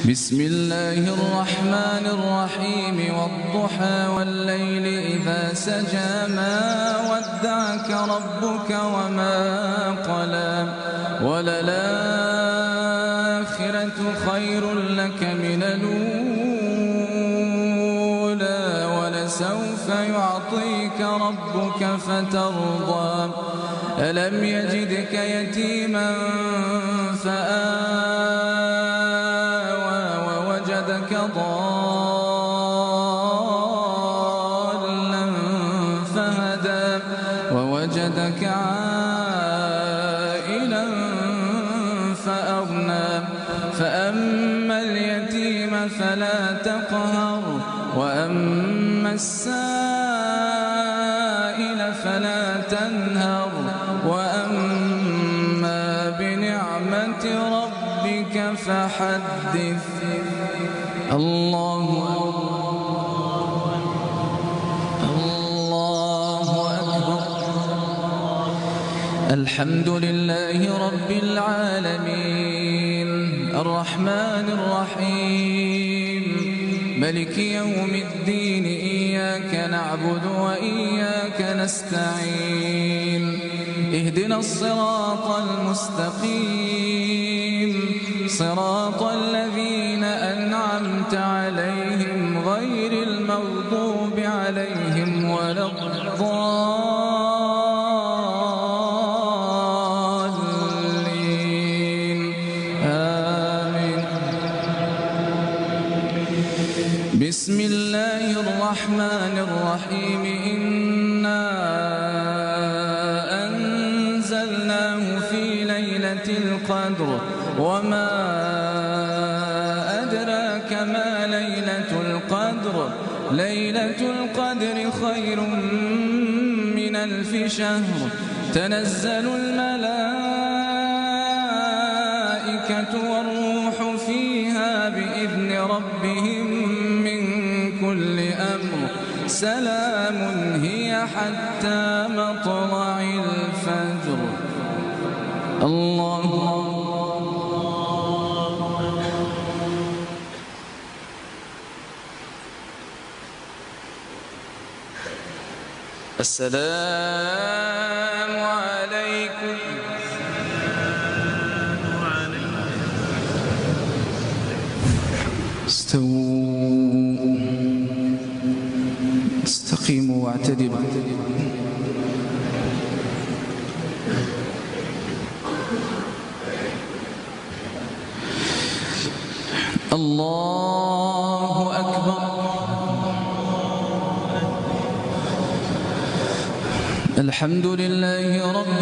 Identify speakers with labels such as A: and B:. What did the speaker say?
A: بسم الله الرحمن الرحيم والضحى والليل إذا سجى ما ودعك ربك وما قلى وللآخرة خير لك من الأولى ولسوف يعطيك ربك فترضى ألم يجدك يتيما فآوى ووجدك ضالا فهدى ووجدك عائلا فأغنى فأما اليتيم فلا تقهر وأما السائل فلا تنهر وأما بنعمة ربك فحدث الله أكبر. الحمد لله رب العالمين الرحمن الرحيم ملك يوم الدين إياك نعبد وإياك نستعين اهدنا الصراط المستقيم صراط الذين أنعمت عليهم غير المغضوب عليهم ولا الضالين آمين. بسم الله الرحمن الرحيم إنا أنزلناه في ليلة القدر وما أدراك ما ليلة القدر ليلة القدر خير من 1000 شهر تنزل الملائكة والروح فيها بإذن ربهم من كل أمر سلام هي حتى مطلع الفجر. الله السلام عليكم. استووا استقيموا واعتدلوا. الله أكبر. الحمد لله رب